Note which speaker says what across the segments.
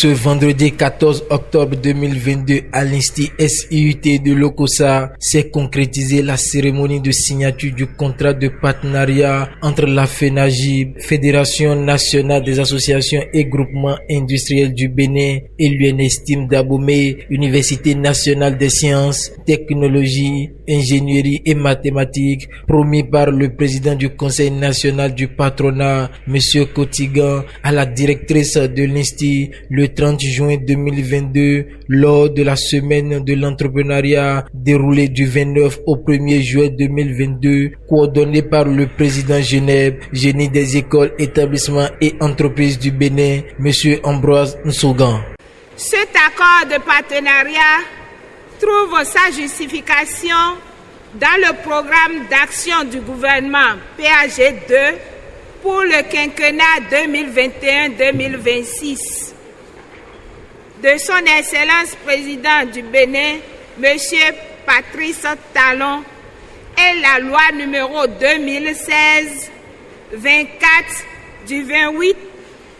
Speaker 1: Ce vendredi 14 octobre 2022 à l'Institut SIUT de Lokossa s'est concrétisée la cérémonie de signature du contrat de partenariat entre la FENAGIB, Fédération nationale des associations et groupements industriels du Bénin, et l'UNESTIM d'Abomey, Université nationale des sciences, technologies, ingénierie et mathématiques, promis par le président du Conseil national du patronat, M. Kotigan, à la directrice de l'Institut le 30 juin 2022 lors de la semaine de l'entrepreneuriat déroulée du 29 au 1er juillet 2022, coordonnée par le président Genève, génie des écoles, établissements et entreprises du Bénin, M. Ambroise Nsougan.
Speaker 2: Cet accord de partenariat trouve sa justification dans le programme d'action du gouvernement PAG2 pour le quinquennat 2021-2026 de son Excellence président du Bénin, M. Patrice Talon, et la loi numéro 2016-24 du 28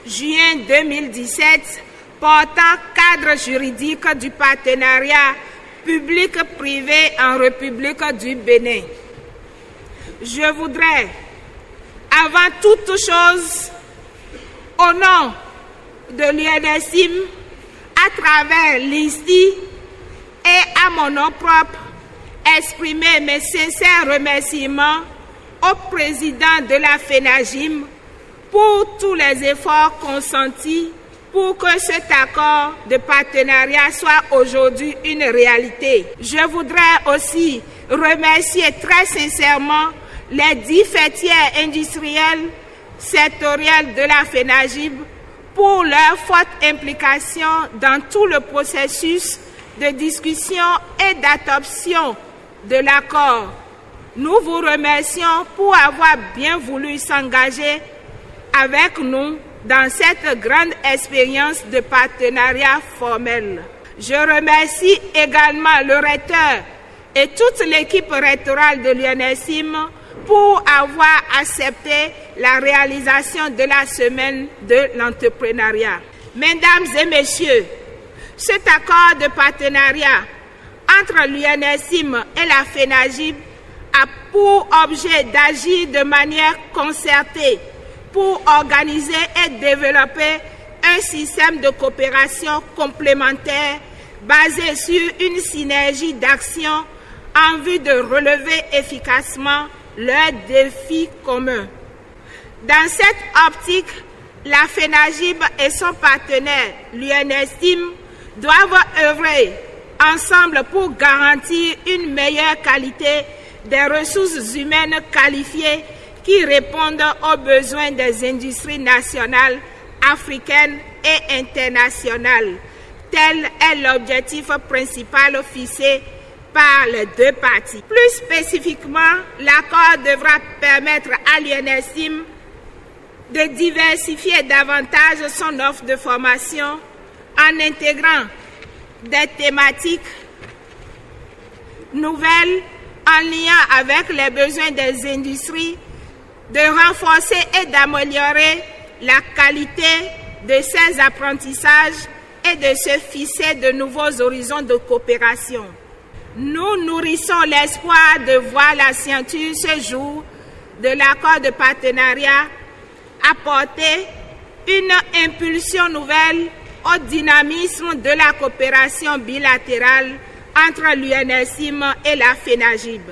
Speaker 2: juin 2017 portant cadre juridique du partenariat public-privé en République du Bénin. Je voudrais, avant toute chose, au nom de l'UNESTIM, à travers l'INSTI et à mon nom propre, exprimer mes sincères remerciements au président de la FENAGIB pour tous les efforts consentis pour que cet accord de partenariat soit aujourd'hui une réalité. Je voudrais aussi remercier très sincèrement les 10 fêtières industrielles sectorielles de la FENAGIB pour leur forte implication dans tout le processus de discussion et d'adoption de l'accord. Nous vous remercions pour avoir bien voulu s'engager avec nous dans cette grande expérience de partenariat formel. Je remercie également le recteur et toute l'équipe rectorale de l'UNESTIM pour avoir accepté la réalisation de la semaine de l'entrepreneuriat. Mesdames et messieurs, cet accord de partenariat entre l'UNESTIM et la FENAGIB a pour objet d'agir de manière concertée pour organiser et développer un système de coopération complémentaire basé sur une synergie d'action en vue de relever efficacement leurs défis communs. Dans cette optique, la FENAGIB et son partenaire, l'UNESTIM, doivent œuvrer ensemble pour garantir une meilleure qualité des ressources humaines qualifiées qui répondent aux besoins des industries nationales, africaines et internationales. Tel est l'objectif principal fixé par les deux parties. Plus spécifiquement, l'accord devra permettre à l'UNESTIM de diversifier davantage son offre de formation en intégrant des thématiques nouvelles en lien avec les besoins des industries, de renforcer et d'améliorer la qualité de ces apprentissages et de se fixer de nouveaux horizons de coopération. Nous nourrissons l'espoir de voir la signature ce jour de l'accord de partenariat apporter une impulsion nouvelle au dynamisme de la coopération bilatérale entre l'UNESTIM et la FENAGIB.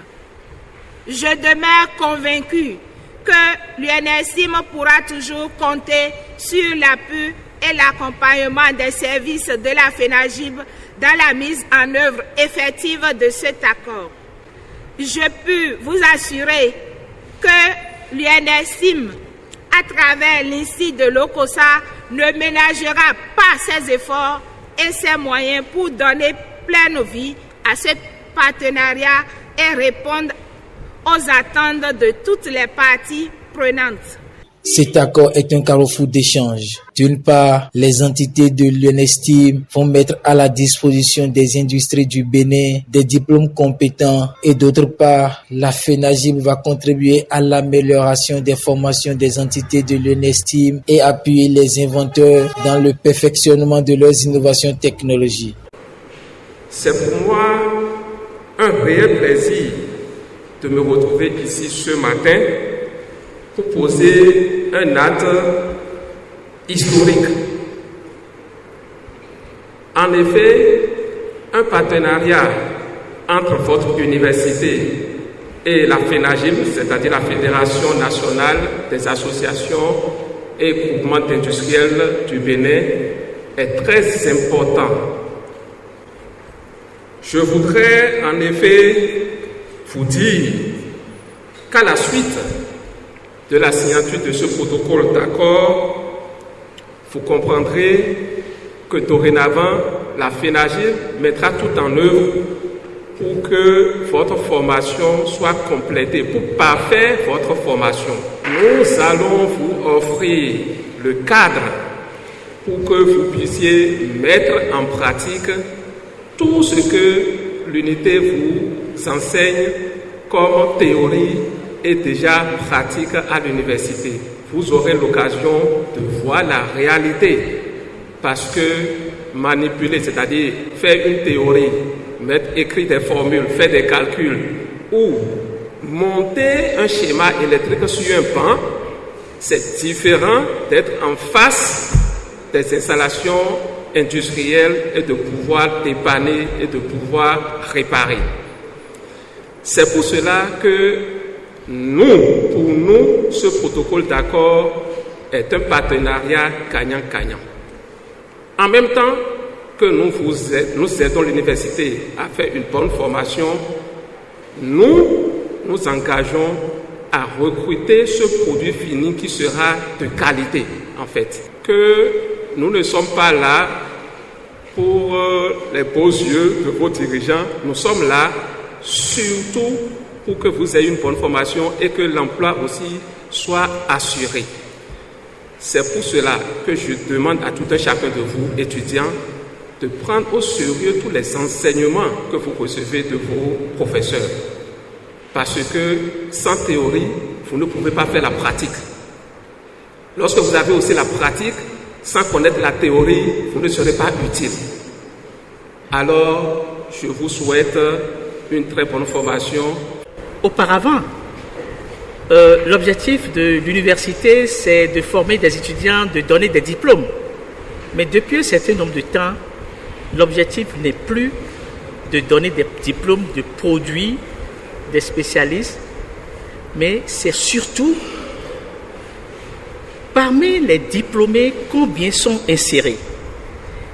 Speaker 2: Je demeure convaincu que l'UNESTIM pourra toujours compter sur l'appui et l'accompagnement des services de la FENAGIB dans la mise en œuvre effective de cet accord. Je peux vous assurer que l'UNESTIM, à travers l'Institut de Lokossa, ne ménagera pas ses efforts et ses moyens pour donner pleine vie à ce partenariat et répondre aux attentes de toutes les parties prenantes.
Speaker 1: Cet accord est un carrefour d'échange. D'une part, les entités de l'UNESTIM vont mettre à la disposition des industries du Bénin des diplômes compétents et d'autre part, la FENAGIB va contribuer à l'amélioration des formations des entités de l'UNESTIM et appuyer les inventeurs dans le perfectionnement de leurs innovations technologiques.
Speaker 3: C'est pour moi un réel plaisir de me retrouver ici ce matin pour poser un acte historique. En effet, un partenariat entre votre université et la FENAGIB, c'est-à-dire la Fédération nationale des associations et groupements industriels du Bénin, est très important. Je voudrais en effet vous dire qu'à la suite de la signature de ce protocole d'accord, vous comprendrez que dorénavant, la FENAGIB mettra tout en œuvre pour que votre formation soit complétée, pour parfaire votre formation. Nous allons vous offrir le cadre pour que vous puissiez mettre en pratique tout ce que l'unité vous enseigne comme théorie et déjà pratique à l'université. Vous aurez l'occasion de voir la réalité parce que manipuler, c'est-à-dire faire une théorie, écrire des formules, faire des calculs ou monter un schéma électrique sur un pan, c'est différent d'être en face des installations industrielles et de pouvoir dépanner et de pouvoir réparer. C'est pour cela que pour nous, ce protocole d'accord est un partenariat gagnant-gagnant. En même temps que nous aidons l'université à faire une bonne formation, nous engageons à recruter ce produit fini qui sera de qualité, en fait. Que nous ne sommes pas là pour les beaux yeux de vos dirigeants, nous sommes là surtout pour que vous ayez une bonne formation et que l'emploi aussi soit assuré. C'est pour cela que je demande à tout un chacun de vous, étudiants, de prendre au sérieux tous les enseignements que vous recevez de vos professeurs. Parce que sans théorie, vous ne pouvez pas faire la pratique. Lorsque vous avez aussi la pratique, sans connaître la théorie, vous ne serez pas utile. Alors, je vous souhaite une très bonne formation.
Speaker 4: Auparavant, l'objectif de l'université, c'est de former des étudiants, de donner des diplômes. Mais depuis un certain nombre de temps, l'objectif n'est plus de donner des diplômes de produits, des spécialistes, mais c'est surtout parmi les diplômés combien sont insérés.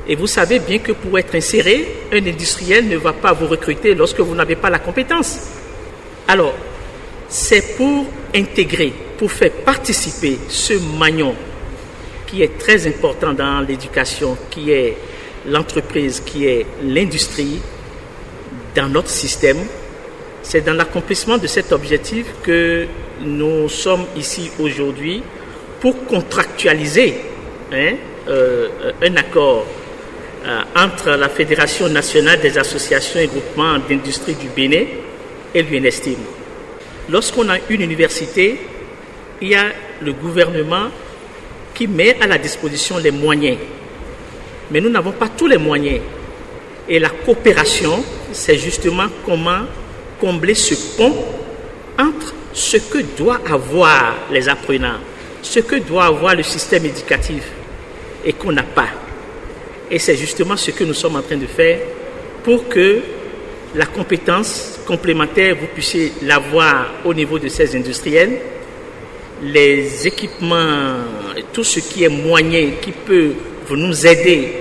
Speaker 4: Et vous savez bien que pour être inséré, un industriel ne va pas vous recruter lorsque vous n'avez pas la compétence. Alors, c'est pour intégrer, pour faire participer ce maillon qui est très important dans l'éducation, qui est l'entreprise, qui est l'industrie, dans notre système. C'est dans l'accomplissement de cet objectif que nous sommes ici aujourd'hui pour contractualiser un accord entre la Fédération nationale des associations et groupements d'industrie du Bénin et l'UNESTIM. Lorsqu'on a une université, il y a le gouvernement qui met à la disposition les moyens. Mais nous n'avons pas tous les moyens. Et la coopération, c'est justement comment combler ce pont entre ce que doit avoir les apprenants, ce que doit avoir le système éducatif et qu'on n'a pas. Et c'est justement ce que nous sommes en train de faire pour que la compétence complémentaire, vous puissiez l'avoir au niveau de ces industriels, les équipements, tout ce qui est moyen qui peut nous aider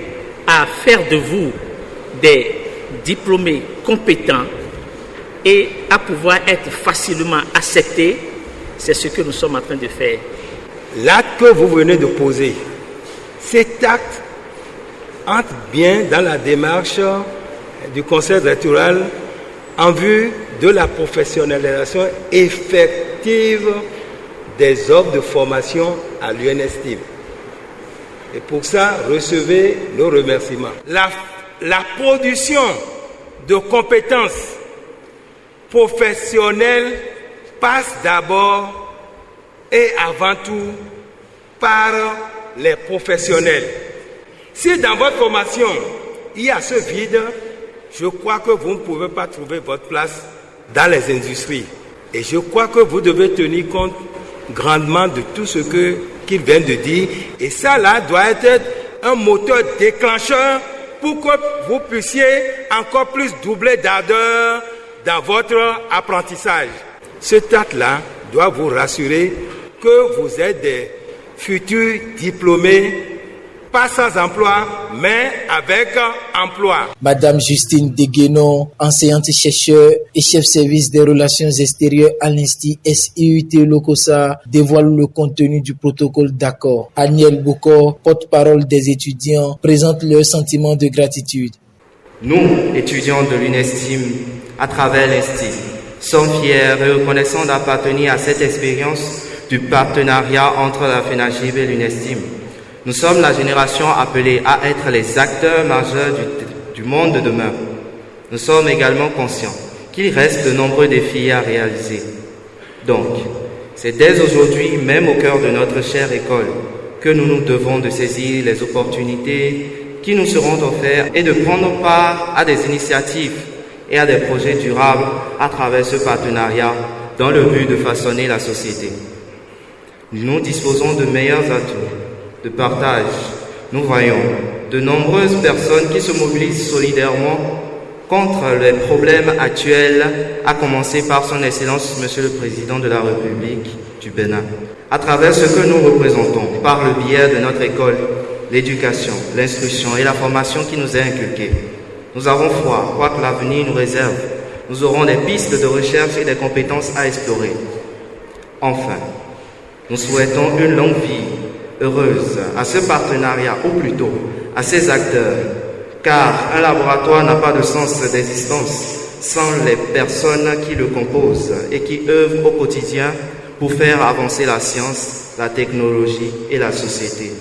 Speaker 4: à faire de vous des diplômés compétents et à pouvoir être facilement acceptés, c'est ce que nous sommes en train de faire.
Speaker 5: L'acte que vous venez de poser, cet acte entre bien dans la démarche du conseil rectoral en vue de la professionnalisation effective des offres de formation à l'UNSTIM. Et pour ça, recevez nos remerciements. La production de compétences professionnelles passe d'abord et avant tout par les professionnels. Si dans votre formation, il y a ce vide, je crois que vous ne pouvez pas trouver votre place dans les industries. Et je crois que vous devez tenir compte grandement de tout ce qu'il vient de dire. Et ça là doit être un moteur déclencheur pour que vous puissiez encore plus doubler d'ardeur dans votre apprentissage. Cet acte-là doit vous rassurer que vous êtes des futurs diplômés, pas sans emploi, mais avec emploi.
Speaker 1: Madame Justine Deguenon, enseignante-chercheur et chef-service des relations extérieures à l'Institut SIUT Lokossa, dévoile le contenu du protocole d'accord. Aniel Bokor, porte-parole des étudiants, présente leur sentiment de gratitude.
Speaker 6: Nous, étudiants de l'UNSTIM, à travers l'Institut, sommes fiers et reconnaissants d'appartenir à cette expérience du partenariat entre la FENAGIB et l'UNSTIM. Nous sommes la génération appelée à être les acteurs majeurs du monde de demain. Nous sommes également conscients qu'il reste de nombreux défis à réaliser. Donc, c'est dès aujourd'hui, même au cœur de notre chère école, que nous nous devons de saisir les opportunités qui nous seront offertes et de prendre part à des initiatives et à des projets durables à travers ce partenariat dans le but de façonner la société. Nous disposons de meilleurs atouts de partage. Nous voyons de nombreuses personnes qui se mobilisent solidairement contre les problèmes actuels, à commencer par son Excellence Monsieur le Président de la République du Bénin. À travers ce que nous représentons, par le biais de notre école, l'éducation, l'instruction et la formation qui nous est inculquée, nous avons foi, quoi que l'avenir nous réserve. Nous aurons des pistes de recherche et des compétences à explorer. Enfin, nous souhaitons une longue vie heureuse à ce partenariat, ou plutôt à ces acteurs, car un laboratoire n'a pas de sens d'existence sans les personnes qui le composent et qui œuvrent au quotidien pour faire avancer la science, la technologie et la société.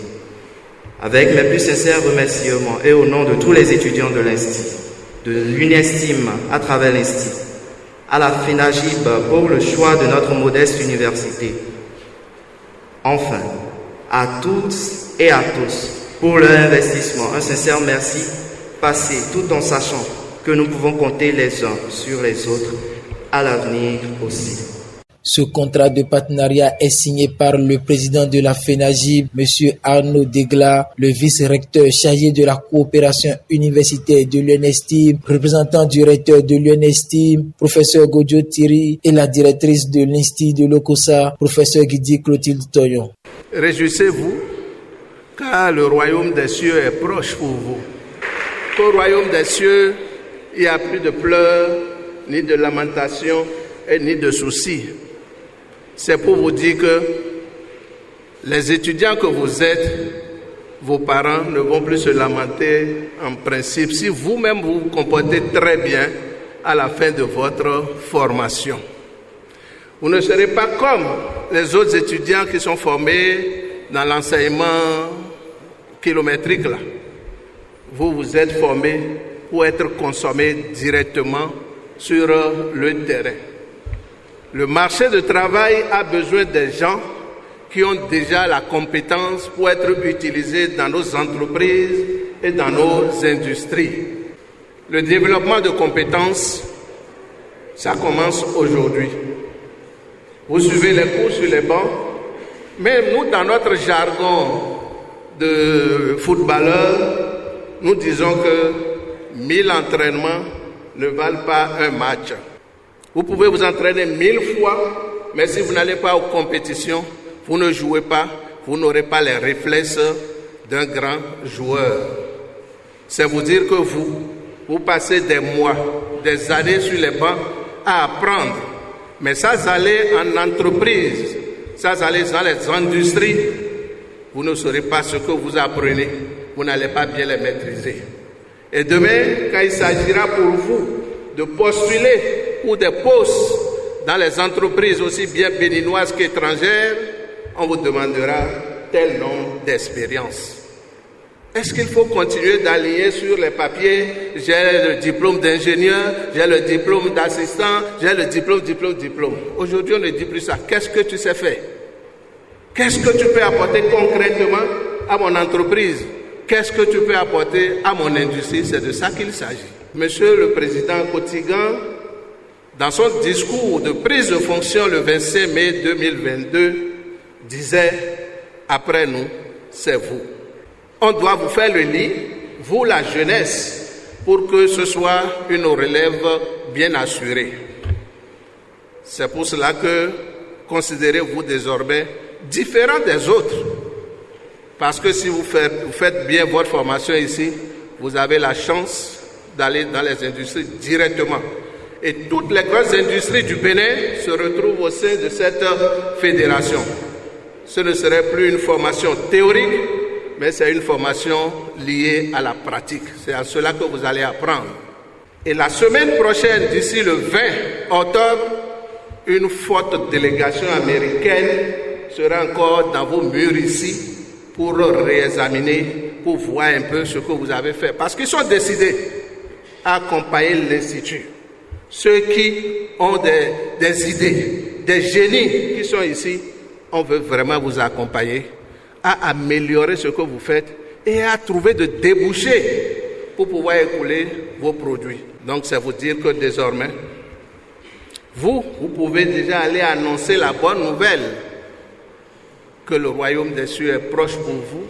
Speaker 6: Avec mes plus sincères remerciements et au nom de tous les étudiants de l'Institut, de l'UNSTIM à travers l'Institut, à la FENAGIB pour le choix de notre modeste université. Enfin, à toutes et à tous pour leur investissement, un sincère merci passé tout en sachant que nous pouvons compter les uns sur les autres à l'avenir aussi.
Speaker 1: Ce contrat de partenariat est signé par le président de la FENAGIB, M. Arnaud Degla, le vice-recteur chargé de la coopération universitaire de l'UNSTIM, représentant du recteur de l'UNSTIM, professeur Godjo Thierry, et la directrice de l'Institut de Lokossa, professeur Guidi Clotilde Toyon.
Speaker 7: Réjouissez-vous, car le royaume des cieux est proche pour vous. Qu'au royaume des cieux, il n'y a plus de pleurs, ni de lamentations, et ni de soucis. C'est pour vous dire que les étudiants que vous êtes, vos parents ne vont plus se lamenter en principe si vous-même vous vous comportez très bien à la fin de votre formation. Vous ne serez pas comme les autres étudiants qui sont formés dans l'enseignement kilométrique là. Vous vous êtes formés pour être consommés directement sur le terrain. Le marché du travail a besoin des gens qui ont déjà la compétence pour être utilisés dans nos entreprises et dans nos industries. Le développement de compétences, ça commence aujourd'hui. Vous suivez les cours sur les bancs, mais nous, dans notre jargon de footballeurs, nous disons que 1000 entraînements ne valent pas un match. Vous pouvez vous entraîner 1000 fois, mais si vous n'allez pas aux compétitions, vous ne jouez pas, vous n'aurez pas les réflexes d'un grand joueur. C'est vous dire que vous passez des mois, des années sur les bancs à apprendre. Mais ça, allez en entreprise, ça, allez dans les industries, vous ne saurez pas ce que vous apprenez, vous n'allez pas bien les maîtriser. Et demain, quand il s'agira pour vous de postuler pour des postes dans les entreprises aussi bien béninoises qu'étrangères, on vous demandera tel nombre d'expériences. Est-ce qu'il faut continuer d'aligner sur les papiers, j'ai le diplôme d'ingénieur, j'ai le diplôme d'assistant, j'ai le diplôme. Aujourd'hui, on ne dit plus ça. Qu'est-ce que tu sais faire? Qu'est-ce que tu peux apporter concrètement à mon entreprise? Qu'est-ce que tu peux apporter à mon industrie? C'est de ça qu'il s'agit. Monsieur le Président Kotigan, dans son discours de prise de fonction le 25 mai 2022, disait « Après nous, c'est vous ». On doit vous faire le lit, vous la jeunesse, pour que ce soit une relève bien assurée. C'est pour cela que considérez-vous désormais différent des autres. Parce que si vous faites bien votre formation ici, vous avez la chance d'aller dans les industries directement. Et toutes les grandes industries du Bénin se retrouvent au sein de cette fédération. Ce ne serait plus une formation théorique, mais c'est une formation liée à la pratique. C'est à cela que vous allez apprendre. Et la semaine prochaine, d'ici le 20 octobre, une forte délégation américaine sera encore dans vos murs ici pour réexaminer, pour voir un peu ce que vous avez fait. Parce qu'ils sont décidés à accompagner l'Institut. Ceux qui ont des idées, des génies qui sont ici, on veut vraiment vous accompagner à améliorer ce que vous faites et à trouver de débouchés pour pouvoir écouler vos produits. Donc, c'est vous dire que désormais, vous pouvez déjà aller annoncer la bonne nouvelle que le royaume des cieux est proche pour vous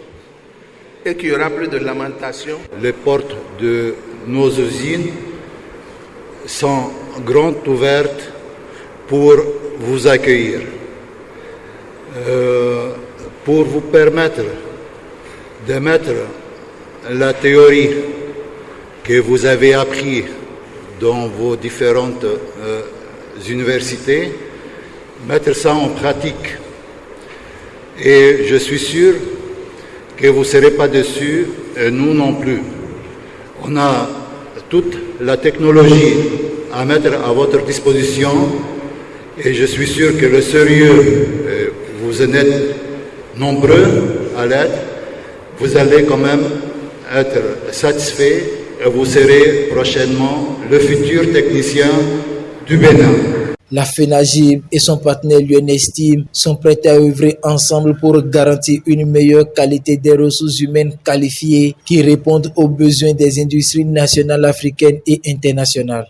Speaker 7: et qu'il n'y aura plus de lamentation.
Speaker 8: Les portes de nos usines sont grandes ouvertes pour vous accueillir. Pour vous permettre de mettre la théorie que vous avez appris dans vos différentes universités, mettre ça en pratique. Et je suis sûr que vous ne serez pas déçus, et nous non plus. On a toute la technologie à mettre à votre disposition et je suis sûr que le sérieux, vous en êtes nombreux à l'être, vous allez quand même être satisfait et vous serez prochainement le futur technicien du Bénin.
Speaker 1: La FENAGIB et son partenaire l'UNESTIM sont prêts à œuvrer ensemble pour garantir une meilleure qualité des ressources humaines qualifiées qui répondent aux besoins des industries nationales, africaines et internationales.